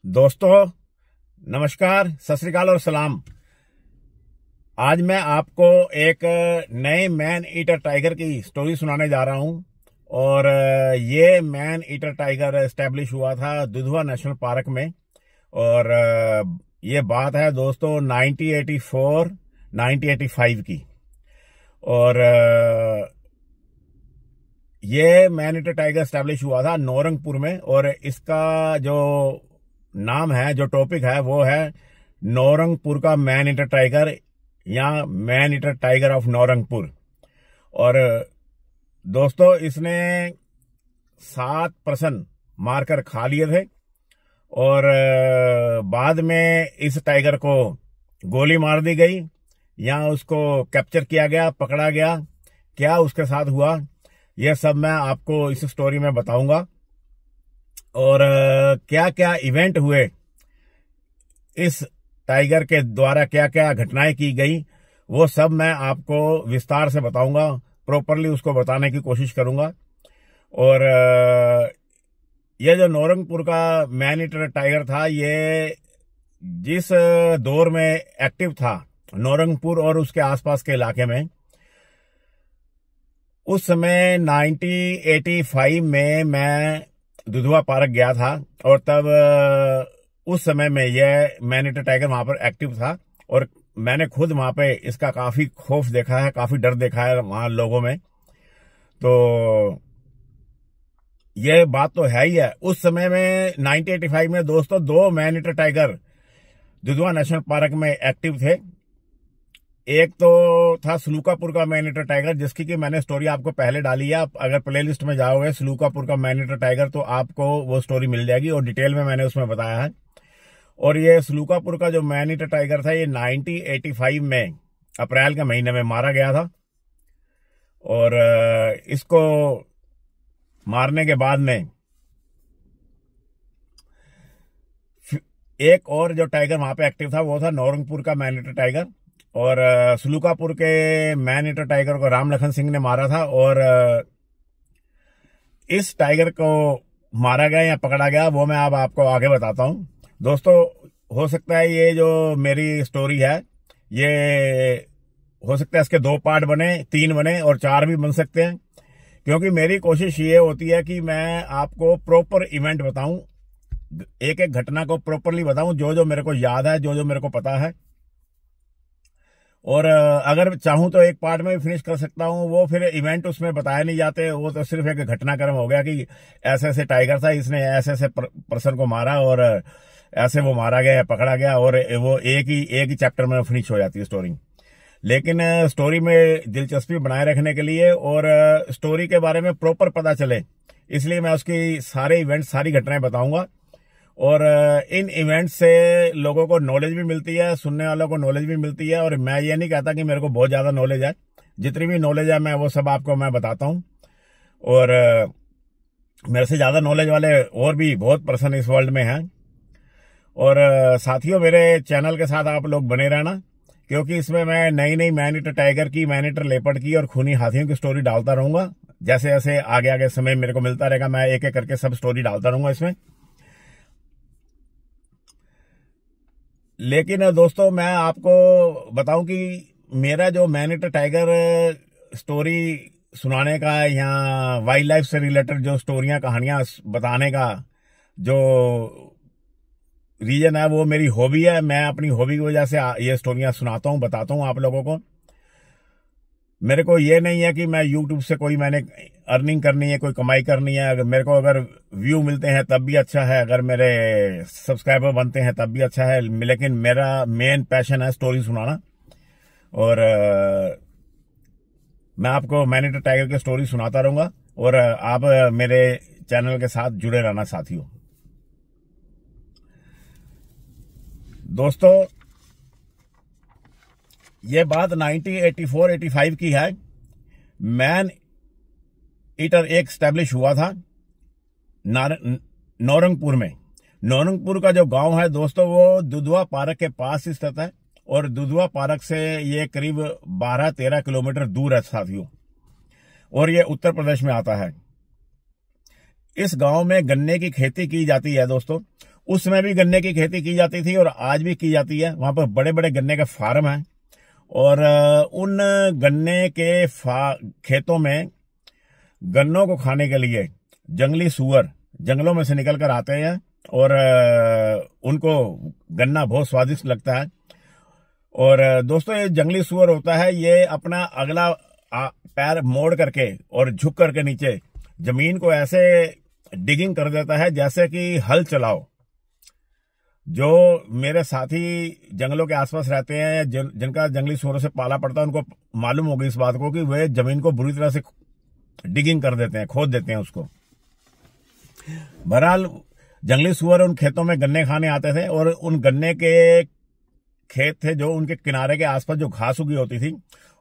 दोस्तों नमस्कार, सत श्री अकाल और सलाम। आज मैं आपको एक नए मैन ईटर टाइगर की स्टोरी सुनाने जा रहा हूं। और ये मैन ईटर टाइगर एस्टेब्लिश हुआ था दुधवा नेशनल पार्क में। और ये बात है दोस्तों 1984-1985 की। और ये मैन ईटर टाइगर एस्टेब्लिश हुआ था नौरंगपुर में। और इसका जो नाम है, जो टॉपिक है, वो है नौरंगपुर का मैन ईटर टाइगर या man eater tiger of Naurangpur. और दोस्तों इसने 7 पर्सन मारकर खा लिए थे। और बाद में इस टाइगर को गोली मार दी गई या उसको कैप्चर किया गया, पकड़ा गया। क्या उसके साथ हुआ, यह सब मैं आपको इस स्टोरी में बताऊंगा। और क्या क्या इवेंट हुए, इस टाइगर के द्वारा क्या क्या घटनाएं की गई, वो सब मैं आपको विस्तार से बताऊंगा। प्रॉपरली उसको बताने की कोशिश करूंगा। और ये जो नौरंगपुर का मैन ईटर टाइगर था, ये जिस दौर में एक्टिव था नौरंगपुर और उसके आसपास के इलाके में, उस समय 1985 में मैं दुधवा पार्क गया था। और तब उस समय में यह मैन ईटर टाइगर वहां पर एक्टिव था। और मैंने खुद वहां पे इसका काफी खौफ देखा है, काफी डर देखा है वहां लोगों में। तो यह बात तो है ही है। उस समय में 1985 में दोस्तों 2 man eater tiger Dudhwa national park में एक्टिव थे। एक तो था सलूकापुर का मैन ईटर टाइगर, जिसकी कि मैंने स्टोरी आपको पहले डाली है। आप अगर प्लेलिस्ट में जाओगे सलूकापुर का मैन ईटर टाइगर, तो आपको वो स्टोरी मिल जाएगी और डिटेल में मैंने उसमें बताया है। और ये सलूकापुर का जो मैन ईटर टाइगर था, ये 1985 में अप्रैल के महीने में मारा गया था। और इसको मारने के बाद में एक और जो टाइगर वहां पे एक्टिव था, वो था नौरंगपुर का मैन ईटर टाइगर। और सलूकापुर के मैन ईटर टाइगर को राम लखन सिंह ने मारा था। और इस टाइगर को मारा गया या पकड़ा गया, वो मैं अब आपको आगे बताता हूं। दोस्तों हो सकता है ये जो मेरी स्टोरी है, ये हो सकता है इसके 2 पार्ट बने, 3 बने और 4 भी बन सकते हैं। क्योंकि मेरी कोशिश ये होती है कि मैं आपको प्रॉपर इवेंट बताऊं, एक एक घटना को प्रॉपरली बताऊं, जो जो मेरे को याद है, जो जो मेरे को पता है। और अगर चाहूं तो एक पार्ट में भी फिनिश कर सकता हूं। वो फिर इवेंट उसमें बताए नहीं जाते, वो तो सिर्फ एक घटनाक्रम हो गया कि ऐसे ऐसे टाइगर था, इसने ऐसे ऐसे पर्सन को मारा और ऐसे वो मारा गया, पकड़ा गया। और वो एक ही चैप्टर में फिनिश हो जाती है स्टोरी। लेकिन स्टोरी में दिलचस्पी बनाए रखने के लिए और स्टोरी के बारे में प्रॉपर पता चले, इसलिए मैं उसकी सारे इवेंट, सारी घटनाएं बताऊंगा। और इन इवेंट से लोगों को नॉलेज भी मिलती है, सुनने वालों को नॉलेज भी मिलती है। और मैं ये नहीं कहता कि मेरे को बहुत ज्यादा नॉलेज है, जितनी भी नॉलेज है मैं वो सब आपको मैं बताता हूं। और मेरे से ज्यादा नॉलेज वाले और भी बहुत पर्सन इस वर्ल्ड में हैं। और साथियों, मेरे चैनल के साथ आप लोग बने रहना, क्योंकि इसमें मैं नई नई मैन ईटर टाइगर की, मैन ईटर लेपर्ड की और खूनी हाथियों की स्टोरी डालता रहूंगा। जैसे जैसे आगे आगे समय मेरे को मिलता रहेगा, मैं एक एक करके सब स्टोरी डालता रहूंगा इसमें। लेकिन दोस्तों मैं आपको बताऊं कि मेरा जो मैन ईटर टाइगर स्टोरी सुनाने का या वाइल्ड लाइफ से रिलेटेड जो स्टोरियां, कहानियां बताने का जो रीजन है, वो मेरी हॉबी है। मैं अपनी हॉबी की वजह से ये स्टोरियां सुनाता हूं, बताता हूं आप लोगों को। मेरे को ये नहीं है कि मैं यूट्यूब से कोई मैंने अर्निंग करनी है, कोई कमाई करनी है। अगर मेरे को अगर व्यू मिलते हैं तब भी अच्छा है, अगर मेरे सब्सक्राइबर बनते हैं तब भी अच्छा है। लेकिन मेरा मेन पैशन है स्टोरी सुनाना। और मैं आपको मैन ईटर टाइगर की स्टोरी सुनाता रहूंगा। और आप मेरे चैनल के साथ जुड़े रहना साथियों। दोस्तों ये बात 1984-85 की है। मैन ईटर एक स्टैब्लिश हुआ था नौरंगपुर में। नौरंगपुर का जो गांव है दोस्तों, वो दुधवा पार्क के पास स्थित है। और दुधवा पार्क से ये करीब 12-13 किलोमीटर दूर है साथियों। और ये उत्तर प्रदेश में आता है। इस गांव में गन्ने की खेती की जाती है दोस्तों। उसमें भी गन्ने की खेती की जाती थी और आज भी की जाती है। वहां पर बड़े बड़े गन्ने के फार्म हैं और उन गन्ने के खेतों में गन्नों को खाने के लिए जंगली सूअर जंगलों में से निकल कर आते हैं और उनको गन्ना बहुत स्वादिष्ट लगता है। और दोस्तों, ये जंगली सूअर होता है, ये अपना अगला पैर मोड़ करके और झुक करके नीचे जमीन को ऐसे डिगिंग कर देता है जैसे कि हल चलाओ। जो मेरे साथी जंगलों के आसपास रहते हैं, जिनका जंगली सूअरों से पाला पड़ता है, उनको मालूम होगी इस बात को कि वे जमीन को बुरी तरह से डिगिंग कर देते हैं, खोद देते हैं उसको। बहरहाल जंगली सूअर उन खेतों में गन्ने खाने आते थे और उन गन्ने के खेत थे जो उनके किनारे के आसपास जो घास उगी होती थी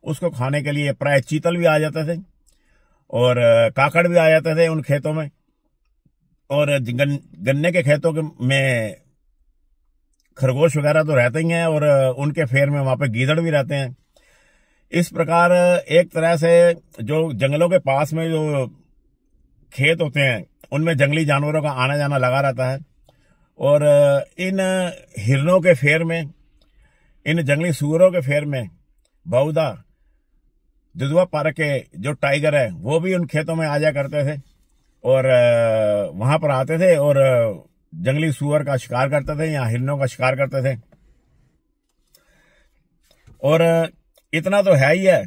उसको खाने के लिए प्राय चीतल भी आ जाते थे और काकड़ भी आ जाते थे उन खेतों में। और गन्ने के खेतों में खरगोश वगैरह तो रहते ही हैं और उनके फेर में वहां पे गीदड़ भी रहते हैं। इस प्रकार एक तरह से जो जंगलों के पास में जो खेत होते हैं उनमें जंगली जानवरों का आना जाना लगा रहता है। और इन हिरणों के फेर में, इन जंगली सूअरों के फेर में बहुधा दुधवा पार्क के जो टाइगर है वो भी उन खेतों में आ जाया करते थे और वहां पर आते थे और जंगली सूअर का शिकार करते थे या हिरणों का शिकार करते थे। और इतना तो है ही है,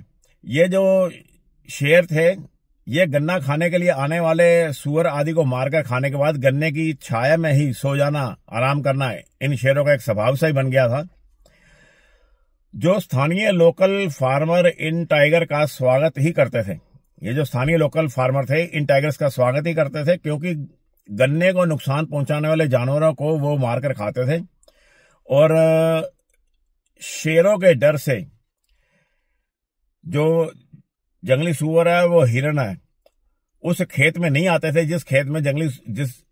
ये जो शेर थे ये गन्ना खाने के लिए आने वाले सूअर आदि को मारकर खाने के बाद गन्ने की छाया में ही सो जाना, आराम करना इन शेरों का एक स्वभाव सा ही बन गया था। जो स्थानीय लोकल फार्मर इन टाइगर का स्वागत ही करते थे। ये जो स्थानीय लोकल फार्मर थे इन टाइगर्स का स्वागत ही करते थे क्योंकि गन्ने को नुकसान पहुंचाने वाले जानवरों को वो मारकर खाते थे। और शेरों के डर से जो जंगली सूअर है, वो हिरण है, उस खेत में नहीं आते थे जिस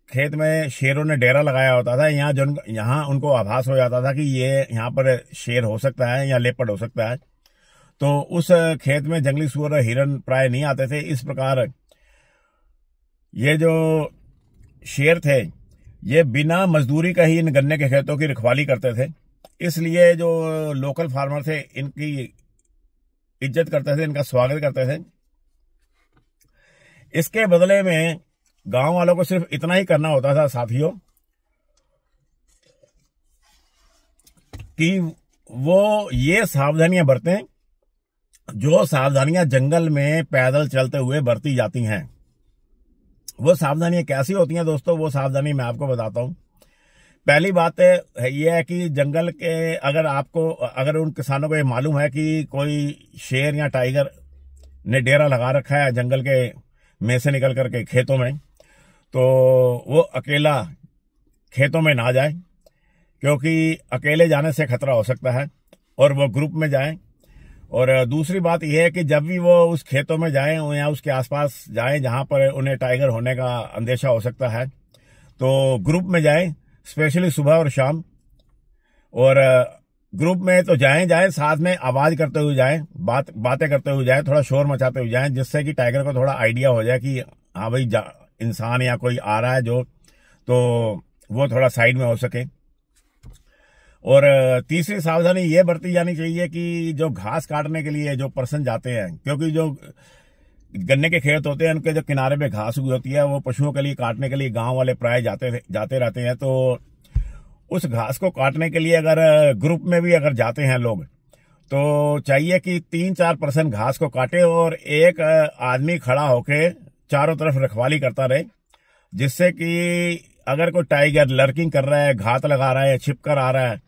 खेत में शेरों ने डेरा लगाया होता था। यहाँ उनको आभास हो जाता था कि ये यहाँ पर शेर हो सकता है या लेपर्ड हो सकता है, तो उस खेत में जंगली सूअर और हिरण प्राय नहीं आते थे। इस प्रकार ये जो शेर थे ये बिना मजदूरी का ही इन गन्ने के खेतों की रखवाली करते थे। इसलिए जो लोकल फार्मर थे इनकी इज्जत करते थे, इनका स्वागत करते थे। इसके बदले में गांव वालों को सिर्फ इतना ही करना होता था साथियों कि वो ये सावधानियां बरतें जो सावधानियां जंगल में पैदल चलते हुए बरती जाती हैं। वो सावधानियां कैसी होती हैं दोस्तों, वो सावधानी मैं आपको बताता हूं। पहली बात ये है कि जंगल के अगर उन किसानों को ये मालूम है कि कोई शेर या टाइगर ने डेरा लगा रखा है जंगल के में से निकल करके खेतों में, तो वो अकेला खेतों में ना जाए क्योंकि अकेले जाने से खतरा हो सकता है और वो ग्रुप में जाएं। और दूसरी बात यह है कि जब भी वो उस खेतों में जाएं या उसके आसपास जाएं जहां पर उन्हें टाइगर होने का अंदेशा हो सकता है, तो ग्रुप में जाएं, स्पेशली सुबह और शाम। और ग्रुप में तो जाएं साथ में आवाज करते हुए जाएं, बातें करते हुए जाएं, थोड़ा शोर मचाते हुए जाएं, जिससे कि टाइगर को थोड़ा आइडिया हो जाए कि हाँ भाई इंसान या कोई आ रहा है जो, तो वो थोड़ा साइड में हो सके। और तीसरी सावधानी ये बरती जानी चाहिए कि जो घास काटने के लिए जो पर्सन जाते हैं, क्योंकि जो गन्ने के खेत होते हैं उनके जो किनारे पे घास उगी होती है वो पशुओं के लिए काटने के लिए गांव वाले प्राय जाते रहते हैं। तो उस घास को काटने के लिए अगर ग्रुप में भी अगर जाते हैं लोग, तो चाहिए कि 3-4 पर्सन घास को काटे और एक आदमी खड़ा होके चारों तरफ रखवाली करता रहे, जिससे कि अगर कोई टाइगर लर्किंग कर रहा है, घात लगा रहा है, छिप कर आ रहा है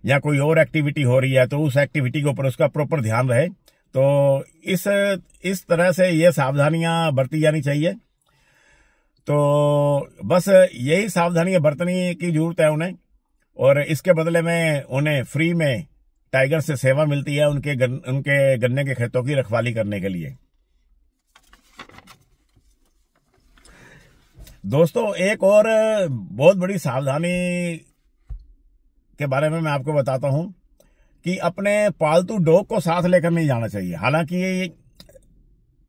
या कोई और एक्टिविटी हो रही है, तो उस एक्टिविटी के ऊपर उसका प्रॉपर ध्यान रहे। तो इस तरह से ये सावधानियां बरती जानी चाहिए। तो बस यही सावधानियां बरतने की जरूरत है उन्हें, और इसके बदले में उन्हें फ्री में टाइगर से सेवा मिलती है उनके गन्ने के खेतों की रखवाली करने के लिए। दोस्तों, एक और बहुत बड़ी सावधानी के बारे में मैं आपको बताता हूं कि अपने पालतू डॉग को साथ लेकर नहीं जाना चाहिए। हालांकि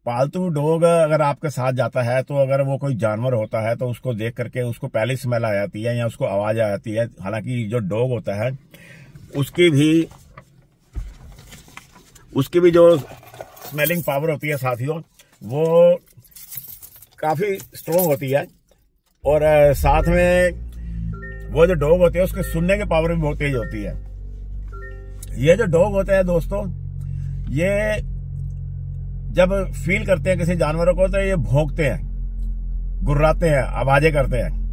पालतू डॉग अगर आपके साथ जाता है तो अगर वो कोई जानवर होता है तो उसको देख करके उसको पहले स्मेल आ जाती है या उसको आवाज आ जाती है। हालांकि जो डॉग होता है उसकी भी जो स्मेलिंग पावर होती है साथियों, वो काफी स्ट्रोंग होती है। और साथ में वो जो डॉग होते हैं उसके सुनने की पावर भी बहुत तेज होती है। ये जो डॉग होते हैं दोस्तों, ये जब फील करते हैं किसी जानवर को तो ये भौंकते हैं, गुर्राते हैं, आवाजें करते हैं।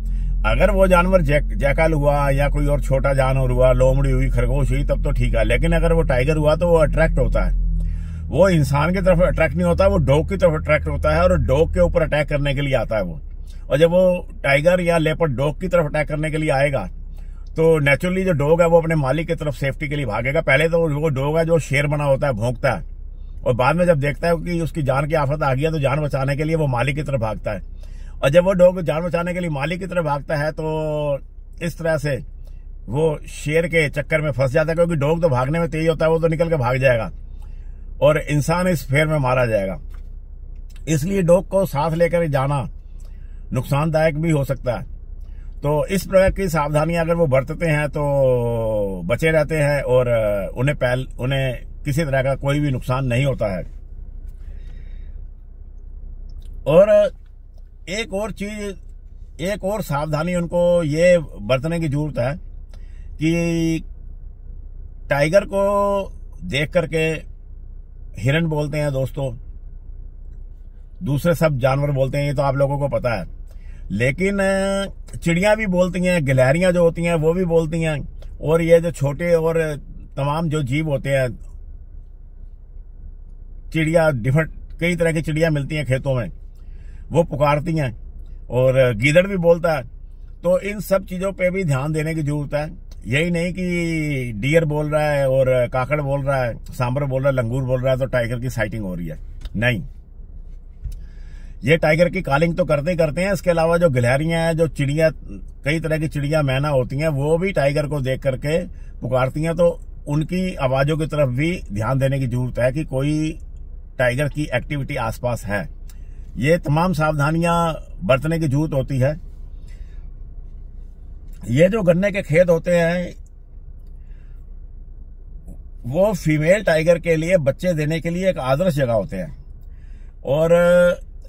अगर वो जानवर जैकल हुआ या कोई और छोटा जानवर हुआ, लोमड़ी हुई, खरगोश हुई, तब तो ठीक है। लेकिन अगर वो टाइगर हुआ तो वो अट्रैक्ट होता है। वो इंसान की तरफ अट्रैक्ट नहीं होता, वो डॉग की तरफ अट्रैक्ट होता है और डॉग के ऊपर अटैक करने के लिए आता है वो। और जब वो टाइगर या लेपर्ड डॉग की तरफ अटैक करने के लिए आएगा तो नेचुरली जो डॉग है वो अपने मालिक की तरफ सेफ्टी के लिए भागेगा। पहले तो वो डॉग है जो शेर बना होता है, भौंकता है, और बाद में जब देखता है कि उसकी जान की आफत आ गई है तो जान बचाने के लिए वो मालिक की तरफ भागता है। और जब वो डॉग जान बचाने के लिए मालिक की तरफ भागता है तो इस तरह से वो शेर के चक्कर में फंस जाता है, क्योंकि डॉग तो भागने में तेज होता है, वो तो निकल के भाग जाएगा और इंसान इस फेर में मारा जाएगा। इसलिए डॉग को साथ लेकर जाना नुकसानदायक भी हो सकता है। तो इस प्रकार की सावधानियां अगर वो बरतते हैं तो बचे रहते हैं और उन्हें किसी तरह का कोई भी नुकसान नहीं होता है। और एक और सावधानी उनको ये बरतने की जरूरत है कि टाइगर को देख करके हिरन बोलते हैं दोस्तों, दूसरे सब जानवर बोलते हैं, ये तो आप लोगों को पता है। लेकिन चिड़ियां भी बोलती हैं, गिलहरियां जो होती हैं वो भी बोलती हैं, और ये जो छोटे और तमाम जो जीव होते हैं, चिड़िया डिफरेंट कई तरह की चिड़िया मिलती हैं खेतों में, वो पुकारती हैं, और गीदड़ भी बोलता है। तो इन सब चीजों पे भी ध्यान देने की जरूरत है। यही नहीं कि डियर बोल रहा है और काकड़ बोल रहा है, सांबर बोल रहा है, लंगूर बोल रहा है तो टाइगर की साइटिंग हो रही है। नहीं, ये टाइगर की कॉलिंग तो करते ही करते हैं। इसके अलावा जो गिलहरियां हैं, जो चिड़िया, कई तरह की चिड़िया, मैना होती हैं, वो भी टाइगर को देख करके पुकारती हैं। तो उनकी आवाजों की तरफ भी ध्यान देने की जरूरत है कि कोई टाइगर की एक्टिविटी आसपास है। ये तमाम सावधानियां बरतने की जरूरत होती है। ये जो गन्ने के खेत होते हैं वो फीमेल टाइगर के लिए बच्चे देने के लिए एक आदर्श जगह होते हैं, और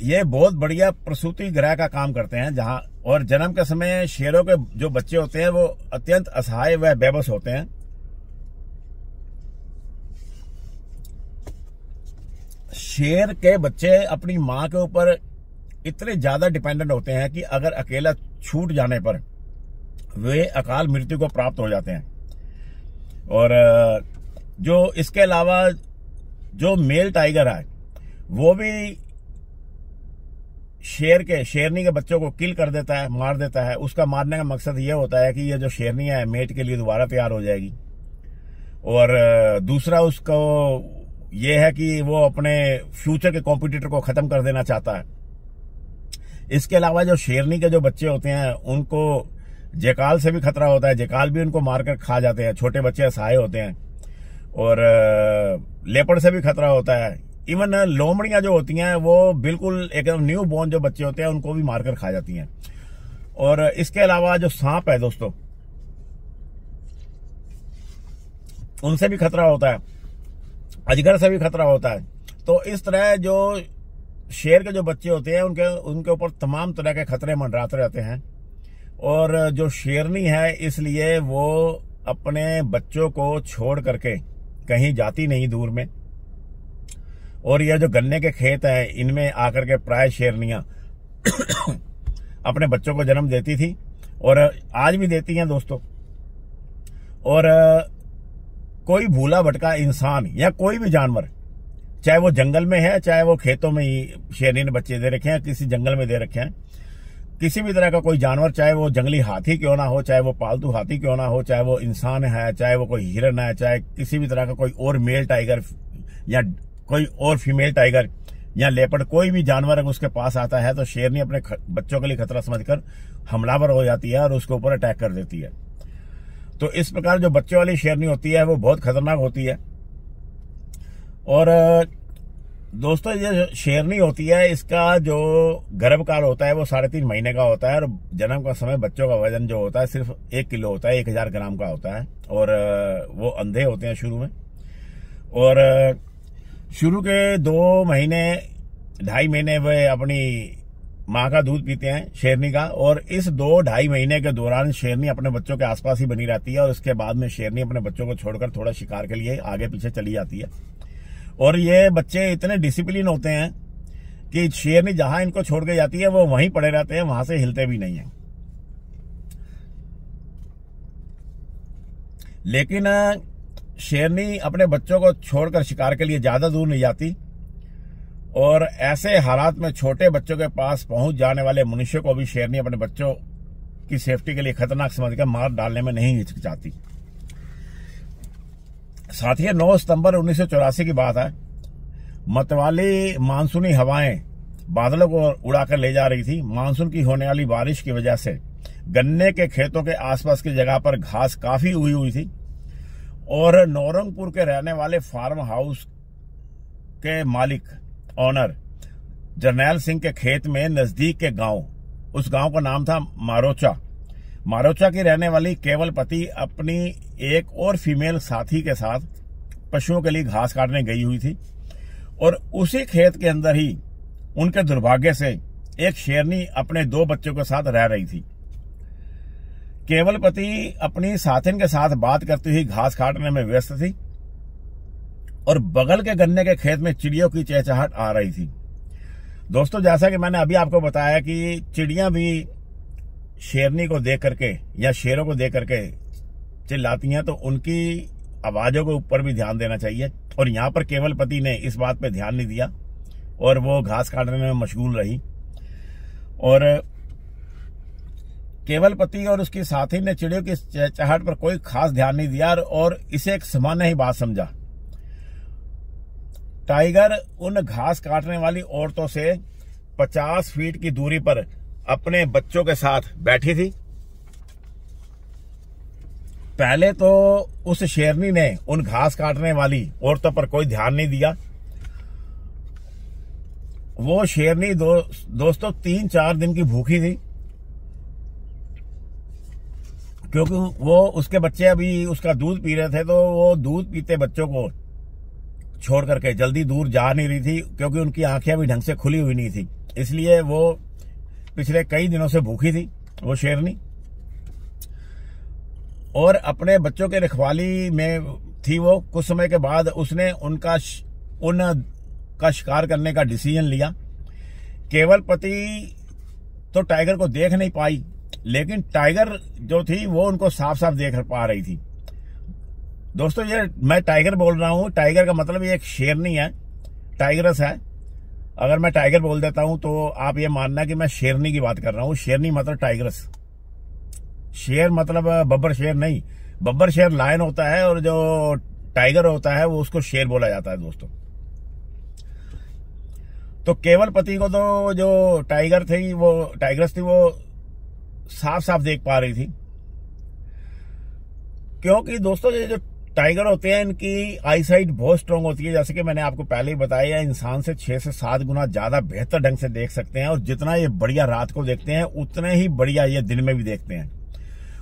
ये बहुत बढ़िया प्रसूति गृह का काम करते हैं, जहां और जन्म के समय शेरों के जो बच्चे होते हैं वो अत्यंत असहाय व बेबस होते हैं। शेर के बच्चे अपनी मां के ऊपर इतने ज्यादा डिपेंडेंट होते हैं कि अगर अकेला छूट जाने पर वे अकाल मृत्यु को प्राप्त हो जाते हैं। और जो इसके अलावा जो मेल टाइगर है वो भी शेरनी के बच्चों को किल कर देता है, मार देता है। उसका मारने का मकसद ये होता है कि ये जो शेरनी है मेट के लिए दोबारा तैयार हो जाएगी, और दूसरा उसको ये है कि वो अपने फ्यूचर के कॉम्पिटिटर को खत्म कर देना चाहता है। इसके अलावा जो शेरनी के जो बच्चे होते हैं उनको जेकाल से भी खतरा होता है, जेकाल भी उनको मारकर खा जाते हैं। छोटे बच्चे असहाय होते हैं, और लेपर्ड से भी खतरा होता है। इवन लोमड़ियां जो होती हैं वो बिल्कुल एकदम न्यू बॉर्न जो बच्चे होते हैं उनको भी मारकर खा जाती हैं। और इसके अलावा जो सांप है दोस्तों, उनसे भी खतरा होता है, अजगर से भी खतरा होता है। तो इस तरह जो शेर के जो बच्चे होते हैं उनके ऊपर तमाम तरह के खतरे मंडराते रहते हैं। और जो शेरनी है इसलिए वो अपने बच्चों को छोड़ करके कहीं जाती नहीं दूर में। और यह जो गन्ने के खेत हैं इनमें आकर के प्राय शेरनियां अपने बच्चों को जन्म देती थी, और आज भी देती हैं दोस्तों। और कोई भूला भटका इंसान या कोई भी जानवर, चाहे वो जंगल में है चाहे वो खेतों में ही शेरनी ने बच्चे दे रखे हैं, किसी जंगल में दे रखे हैं, किसी भी तरह का कोई जानवर, चाहे वो जंगली हाथी क्यों ना हो, चाहे वो पालतू हाथी क्यों ना हो, चाहे वो इंसान है, चाहे वो कोई हिरन है, चाहे किसी भी तरह का कोई और मेल टाइगर या कोई और फीमेल टाइगर या लेपर्ड, कोई भी जानवर अगर उसके पास आता है तो शेरनी अपने बच्चों के लिए खतरा समझकर हमलावर हो जाती है और उसके ऊपर अटैक कर देती है। तो इस प्रकार जो बच्चों वाली शेरनी होती है वो बहुत खतरनाक होती है। और दोस्तों ये शेरनी होती है, इसका जो गर्भकाल होता है वो 3.5 महीने का होता है और जन्म का समय बच्चों का वजन जो होता है सिर्फ 1 किलो होता है, 1000 ग्राम का होता है। और वो अंधे होते हैं शुरू में, और शुरू के 2 महीने 2.5 महीने वे अपनी माँ का दूध पीते हैं शेरनी का, और इस 2-2.5 महीने के दौरान शेरनी अपने बच्चों के आसपास ही बनी रहती है, और उसके बाद में शेरनी अपने बच्चों को छोड़कर थोड़ा शिकार के लिए आगे पीछे चली जाती है। और ये बच्चे इतने डिसिप्लिन होते हैं कि शेरनी जहां इनको छोड़ के जाती है वो वहीं पड़े रहते हैं, वहां से हिलते भी नहीं है। लेकिन शेरनी अपने बच्चों को छोड़कर शिकार के लिए ज्यादा दूर नहीं जाती, और ऐसे हालात में छोटे बच्चों के पास पहुंच जाने वाले मनुष्य को भी शेरनी अपने बच्चों की सेफ्टी के लिए खतरनाक समझकर मार डालने में नहीं हिचकिचाती। साथियों, 9 सितंबर 1984 की बात है। मतवाली मानसूनी हवाएं बादलों को उड़ाकर ले जा रही थी। मानसून की होने वाली बारिश की वजह से गन्ने के खेतों के आसपास की जगह पर घास काफी उगी हुई थी, और नौरंगपुर के रहने वाले फार्म हाउस के मालिक ऑनर जरनैल सिंह के खेत में नजदीक के गांव, उस गांव का नाम था मारोचा की रहने वाली केवलपति अपनी एक और फीमेल साथी के साथ पशुओं के लिए घास काटने गई हुई थी, और उसी खेत के अंदर ही उनके दुर्भाग्य से एक शेरनी अपने 2 बच्चों के साथ रह रही थी। केवलपति अपनी साथिन के साथ बात करती हुई घास काटने में व्यस्त थी, और बगल के गन्ने के खेत में चिड़ियों की चहचहाट आ रही थी। दोस्तों, जैसा कि मैंने अभी आपको बताया कि चिड़ियां भी शेरनी को देख करके या शेरों को देख करके चिल्लाती हैं, तो उनकी आवाजों के ऊपर भी ध्यान देना चाहिए। और यहां पर केवलपति ने इस बात पे ध्यान नहीं दिया और वो घास काटने में मशगूल रही, और केवलपति और उसकी साथी ने चिड़ियों की चहचहाट पर कोई खास ध्यान नहीं दिया और इसे एक सामान्य ही बात समझा। टाइगर उन घास काटने वाली औरतों से 50 फीट की दूरी पर अपने बच्चों के साथ बैठी थी। पहले तो उस शेरनी ने उन घास काटने वाली औरतों पर कोई ध्यान नहीं दिया। वो शेरनी दोस्तों 3-4 दिन की भूखी थी, क्योंकि वो उसके बच्चे अभी उसका दूध पी रहे थे, तो वो दूध पीते बच्चों को छोड़ करके जल्दी दूर जा नहीं रही थी, क्योंकि उनकी आंखें भी ढंग से खुली हुई नहीं थी। इसलिए वो पिछले कई दिनों से भूखी थी वो शेरनी, और अपने बच्चों के रखवाली में थी वो। कुछ समय के बाद उसने उनका शिकार करने का डिसीजन लिया। केवलपति तो टाइगर को देख नहीं पाई, लेकिन टाइगर जो थी वो उनको साफ साफ देख पा रही थी। दोस्तों, ये मैं टाइगर बोल रहा हूं, टाइगर का मतलब ये एक शेरनी है, टाइगरस है। अगर मैं टाइगर बोल देता हूं तो आप ये मानना कि मैं शेरनी की बात कर रहा हूं। शेरनी मतलब टाइगरस, शेर मतलब बब्बर शेर नहीं। बब्बर शेर लायन होता है, और जो टाइगर होता है वो उसको शेर बोला जाता है दोस्तों। तो केवलपति को तो जो टाइगरस थी वो साफ साफ देख पा रही थी, क्योंकि दोस्तों ये जो टाइगर होते हैं इनकी आईसाइट बहुत स्ट्रांग होती है। जैसे कि मैंने आपको पहले ही बताया, इंसान से 6 से 7 गुना ज्यादा बेहतर ढंग से देख सकते हैं, और जितना ये बढ़िया रात को देखते हैं उतने ही बढ़िया ये दिन में भी देखते हैं।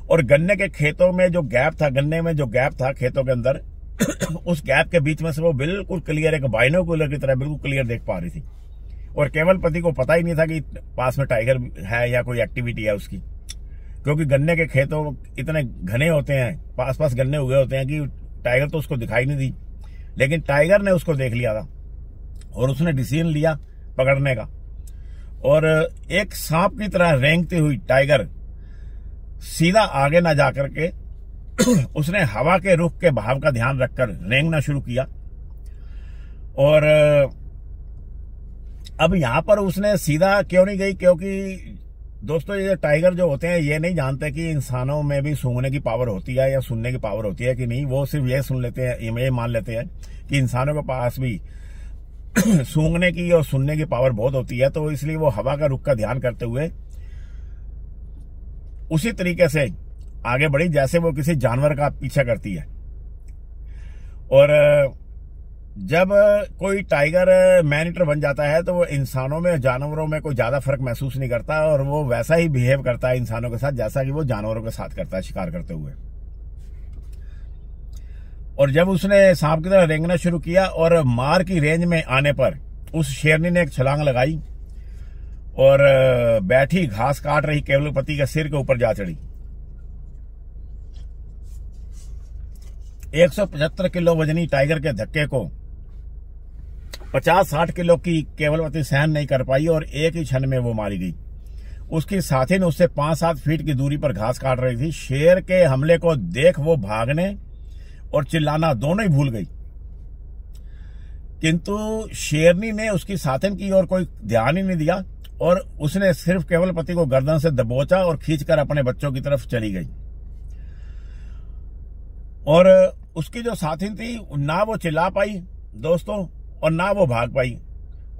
और गन्ने के खेतों में जो गैप था, गन्ने में जो गैप था खेतों के अंदर उस गैप के बीच में से वो बिल्कुल क्लियर, एक बाइनोकुलर की तरह बिल्कुल क्लियर देख पा रही थी। और केवलपति को पता ही नहीं था कि पास में टाइगर है या कोई एक्टिविटी है उसकी, क्योंकि गन्ने के खेतों इतने घने होते हैं, पास पास गन्ने उगे होते हैं कि टाइगर तो उसको दिखाई नहीं दी। लेकिन टाइगर ने उसको देख लिया था और उसने डिसीजन लिया पकड़ने का, और एक सांप की तरह रेंगती हुई टाइगर सीधा आगे ना जाकर के उसने हवा के रुख के भाव का ध्यान रखकर रेंगना शुरू किया। और अब यहां पर उसने सीधा क्यों नहीं गई, क्योंकि दोस्तों ये टाइगर जो होते हैं ये नहीं जानते कि इंसानों में भी सूंघने की पावर होती है या सुनने की पावर होती है कि नहीं। वो सिर्फ ये सुन लेते हैं, ये मान लेते हैं कि इंसानों के पास भी सूंघने की और सुनने की पावर बहुत होती है। तो इसलिए वो हवा का रुख का ध्यान करते हुए उसी तरीके से आगे बढ़ी जैसे वो किसी जानवर का पीछा करती है। और जब कोई टाइगर मैन ईटर बन जाता है तो वो इंसानों में, जानवरों में कोई ज्यादा फर्क महसूस नहीं करता और वो वैसा ही बिहेव करता है इंसानों के साथ जैसा कि वो जानवरों के साथ करता है शिकार करते हुए। और जब उसने सांप की तरह रेंगना शुरू किया और मार की रेंज में आने पर उस शेरनी ने एक छलांग लगाई और बैठी घास काट रही केवलपति के सिर के ऊपर जा चढ़ी। 175 किलो वजनी टाइगर के धक्के को 50-60 किलो की केवलपति सहन नहीं कर पाई और एक ही क्षण में वो मारी गई। उसकी साथी ने उससे 5-7 फीट की दूरी पर घास काट रही थी। शेर के हमले को देख वो भागने और चिल्लाना दोनों ही भूल गई, किंतु शेरनी ने उसकी साथन की ओर कोई ध्यान ही नहीं दिया और उसने सिर्फ केवलपति को गर्दन से दबोचा और खींचकर अपने बच्चों की तरफ चली गई। और उसकी जो साथिन थी ना वो चिल्ला पाई दोस्तों और ना वो भाग पाई,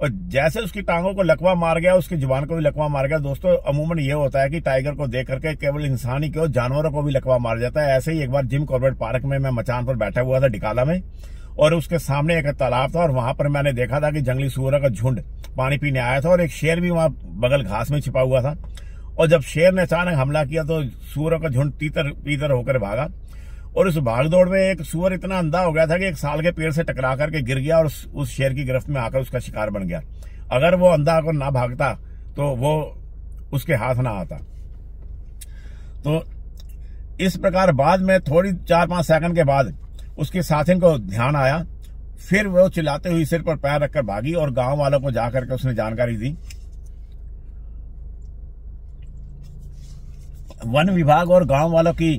और जैसे उसकी टांगों को लकवा मार गया उसकी जुबान को भी लकवा मार गया। दोस्तों अमूमन ये होता है कि टाइगर को देख करके केवल इंसान ही क्यों जानवरों को भी लकवा मार जाता है। ऐसे ही एक बार जिम कॉर्बेट पार्क में मैं मचान पर बैठा हुआ था डिकाला में, और उसके सामने एक तालाब था और वहां पर मैंने देखा था कि जंगली सूअर का झुंड पानी पीने आया था और एक शेर भी वहां बगल घास में छिपा हुआ था। और जब शेर ने अचानक हमला किया तो सूअरों का झुंड तीतर पीतर होकर भागा, और उस भागदौड़ में एक सूअर इतना अंधा हो गया था कि एक साल के पेड़ से टकरा करके गिर गया और उस शेर की गिरफ्त में आकर उसका शिकार बन गया। अगर वो अंधा आकर ना भागता तो वो उसके हाथ ना आता। तो इस प्रकार बाद में थोड़ी 4-5 सेकंड के बाद उसके साथिन को ध्यान आया, फिर वो चिल्लाते हुए सिर पर पैर रखकर भागी और गांव वालों को जाकर के उसने जानकारी दी। वन विभाग और गांव वालों की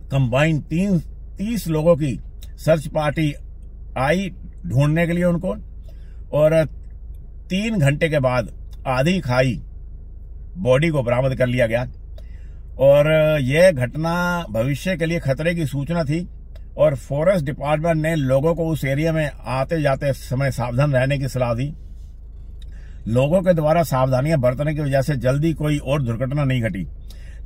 कंबाइन 30 लोगों की सर्च पार्टी आई ढूंढने के लिए उनको, और 3 घंटे के बाद आधी खाई बॉडी को बरामद कर लिया गया। और यह घटना भविष्य के लिए खतरे की सूचना थी और फॉरेस्ट डिपार्टमेंट ने लोगों को उस एरिया में आते जाते समय सावधान रहने की सलाह दी। लोगों के द्वारा सावधानियां बरतने की वजह से जल्दी कोई और दुर्घटना नहीं घटी,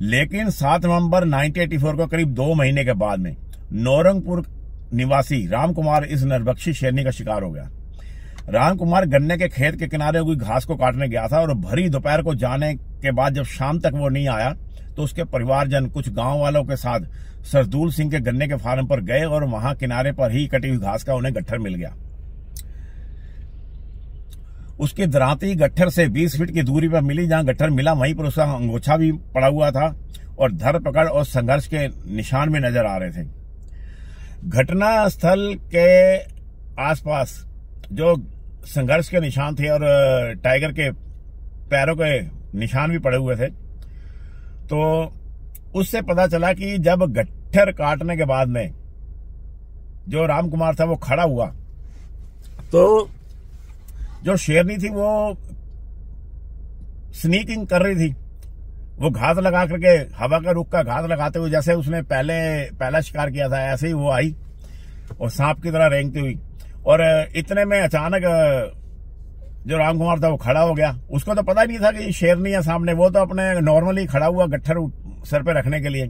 लेकिन 7 नवंबर 1984 को करीब 2 महीने के बाद में नौरंगपुर निवासी राम कुमार इस नरभक्षी शेरनी का शिकार हो गया। राम कुमार गन्ने के खेत के किनारे हुई घास को काटने गया था और भरी दोपहर को जाने के बाद जब शाम तक वो नहीं आया तो उसके परिवारजन कुछ गांव वालों के साथ सरदूल सिंह के गन्ने के फार्म पर गए और वहां किनारे पर ही कटी हुई घास का उन्हें गट्ठर मिल गया। उसकी दरांती गट्ठर से 20 फीट की दूरी पर मिली। जहां गट्ठर मिला वहीं पर उसका अंगोछा भी पड़ा हुआ था और धरपकड़ और संघर्ष के निशान भी नजर आ रहे थे। घटना स्थल के आसपास जो संघर्ष के निशान थे और टाइगर के पैरों के निशान भी पड़े हुए थे, तो उससे पता चला कि जब गट्ठर काटने के बाद में जो राम कुमार था वो खड़ा हुआ तो जो शेरनी थी वो स्नीकिंग कर रही थी। वो घात लगा करके हवा का रुख का घात लगाते हुए, जैसे उसने पहला शिकार किया था ऐसे ही वो आई और सांप की तरह रेंगती हुई। और इतने में अचानक जो राम कुमार था वो खड़ा हो गया। उसको तो पता ही नहीं था कि शेरनी है सामने, वो तो अपने नॉर्मली खड़ा हुआ गट्ठर सर पे रखने के लिए,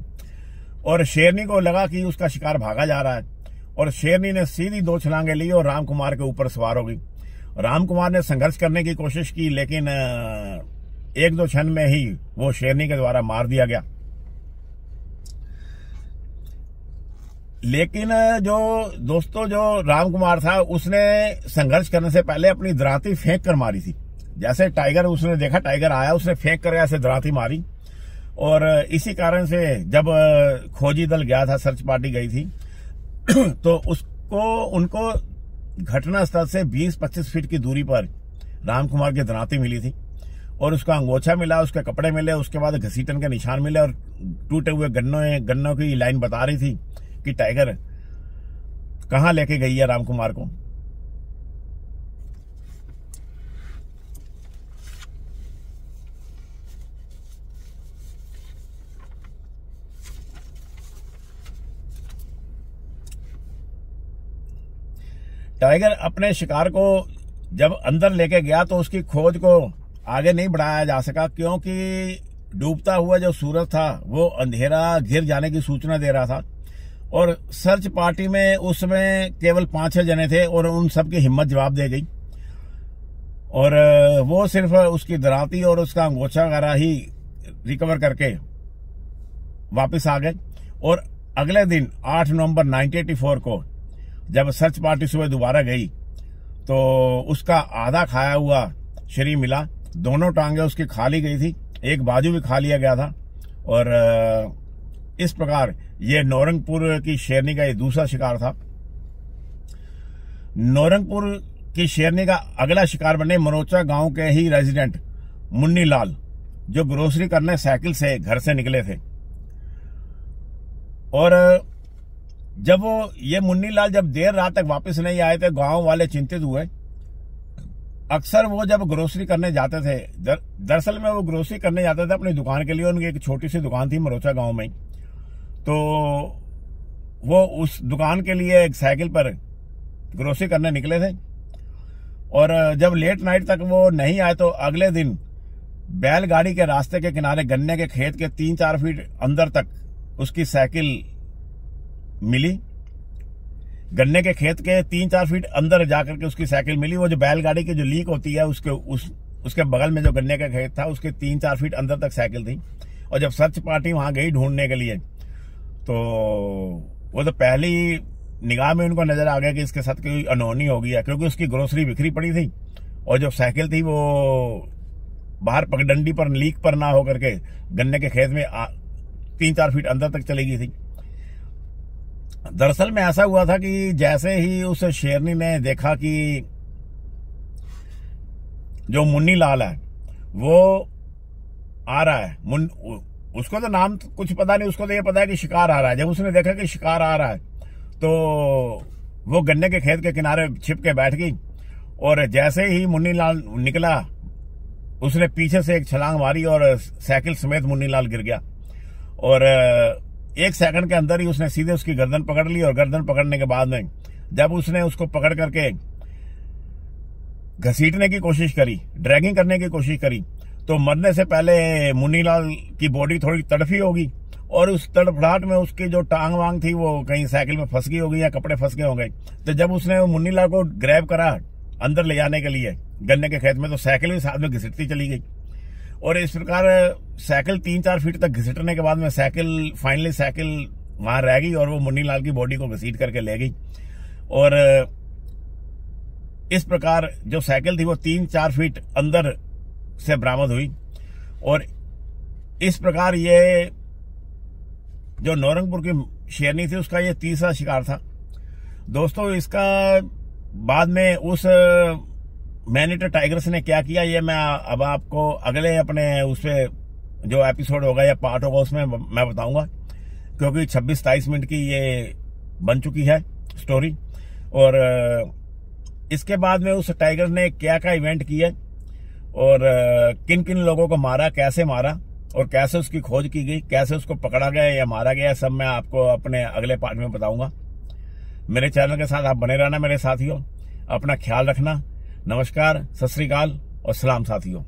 और शेरनी को लगा कि उसका शिकार भागा जा रहा है और शेरनी ने सीधी 2 छलांगे ली और राम कुमार के ऊपर सवार हो गई। राम कुमार ने संघर्ष करने की कोशिश की, लेकिन 1-2 क्षण में ही वो शेरनी के द्वारा मार दिया गया। लेकिन जो दोस्तों जो राम कुमार था उसने संघर्ष करने से पहले अपनी दरांती फेंक कर मारी थी। जैसे टाइगर, उसने देखा टाइगर आया, उसने फेंक कर ऐसे दरांती मारी, और इसी कारण से जब खोजी दल गया था, सर्च पार्टी गई थी, तो उनको घटना स्थल से 20-25 फीट की दूरी पर राम कुमार की दरांती मिली थी और उसका अंगोछा मिला, उसके कपड़े मिले, उसके बाद घसीटन के निशान मिले और टूटे हुए गन्नों की लाइन बता रही थी कि टाइगर कहां लेके गई है राम कुमार को। टाइगर अपने शिकार को जब अंदर लेके गया तो उसकी खोज को आगे नहीं बढ़ाया जा सका, क्योंकि डूबता हुआ जो सूरज था वो अंधेरा घिर जाने की सूचना दे रहा था और सर्च पार्टी में उसमें केवल 5-6 जने थे और उन सबकी हिम्मत जवाब दे गई और वो सिर्फ उसकी दराती और उसका अंगोछा वगैरह ही रिकवर करके वापस आ गए। और अगले दिन 8 नवंबर 1984 को जब सर्च पार्टी सुबह दोबारा गई तो उसका आधा खाया हुआ शरीर मिला। दोनों टांगे उसकी खा ली गई थी, एक बाजू भी खा लिया गया था। और इस प्रकार ये नौरंगपुर की शेरनी का ये दूसरा शिकार था। नौरंगपुर की शेरनी का अगला शिकार बने मरोचा गांव के ही रेजिडेंट मुन्नी लाल, जो ग्रोसरी करने साइकिल से घर से निकले थे। और जब ये मुन्नी लाल जब देर रात तक वापस नहीं आए थे, गांव वाले चिंतित हुए। अक्सर वो जब ग्रोसरी करने जाते थे, दरअसल में वो ग्रोसरी करने जाते थे अपनी दुकान के लिए। उनकी एक छोटी सी दुकान थी मरोचा गांव में, तो वो उस दुकान के लिए एक साइकिल पर ग्रोसरी करने निकले थे। और जब लेट नाइट तक वो नहीं आए तो अगले दिन बैलगाड़ी के रास्ते के किनारे गन्ने के खेत के 3-4 फीट अंदर तक उसकी साइकिल मिली। गन्ने के खेत के 3-4 फीट अंदर जाकर के उसकी साइकिल मिली। वो जो बैलगाड़ी की जो लीक होती है उसके बगल में जो गन्ने का खेत था उसके 3-4 फीट अंदर तक साइकिल थी। और जब सर्च पार्टी वहां गई ढूंढने के लिए तो वो तो पहली निगाह में उनको नजर आ गया कि इसके साथ कोई अनहोनी हो गई है, क्योंकि उसकी ग्रोसरी बिखरी पड़ी थी और जो साइकिल थी वो बाहर पगडंडी पर लीक पर ना होकर के गन्ने के खेत में 3-4 फीट अंदर तक चली गई थी। दरअसल में ऐसा हुआ था कि जैसे ही उस शेरनी ने देखा कि जो मुन्नी लाल है वो आ रहा है, उसको तो नाम कुछ पता नहीं, उसको तो ये पता है कि शिकार आ रहा है। जब उसने देखा कि शिकार आ रहा है तो वो गन्ने के खेत के किनारे छिप के बैठ गई। और जैसे ही मुन्नी लाल निकला उसने पीछे से एक छलांग मारी और साइकिल समेत मुन्नी लाल गिर गया। और 1 सेकंड के अंदर ही उसने सीधे उसकी गर्दन पकड़ ली। और गर्दन पकड़ने के बाद में जब उसने उसको पकड़ करके घसीटने की कोशिश करी, ड्रैगिंग करने की कोशिश करी, तो मरने से पहले मुन्नी लाल की बॉडी थोड़ी तड़फी होगी और उस तड़फड़ाहट में उसकी जो टांग वांग थी वो कहीं साइकिल में फंस गई होगी या कपड़े फंस गए होंगे। तो जब उसने मुन्नी लाल को ग्रैब करा अंदर ले जाने के लिए गन्ने के खेत में, तो साइकिल भी साथ में घसीटती चली गई। और इस प्रकार साइकिल 3-4 फीट तक घसीटने के बाद में फाइनली साइकिल वहां रह गई और वो मुन्नी लाल की बॉडी को घसीट करके ले गई। और इस प्रकार जो साइकिल थी वो 3-4 फीट अंदर से बरामद हुई। और इस प्रकार ये जो नौरंगपुर की शेरनी थी उसका ये तीसरा शिकार था। दोस्तों इसका बाद में उस मैनीटर टाइगर्स ने क्या किया ये मैं अब आपको अगले अपने उसपे जो एपिसोड होगा या पार्ट होगा उसमें मैं बताऊंगा, क्योंकि 26-27 मिनट की ये बन चुकी है स्टोरी। और इसके बाद में उस टाइगर ने क्या क्या इवेंट किए और किन किन लोगों को मारा, कैसे मारा और कैसे उसकी खोज की गई, कैसे उसको पकड़ा गया या मारा गया, सब मैं आपको अपने अगले पार्ट में बताऊंगा। मेरे चैनल के साथ आप बने रहना मेरे साथियों। अपना ख्याल रखना। नमस्कार, सत श्री अकाल और सलाम साथियों।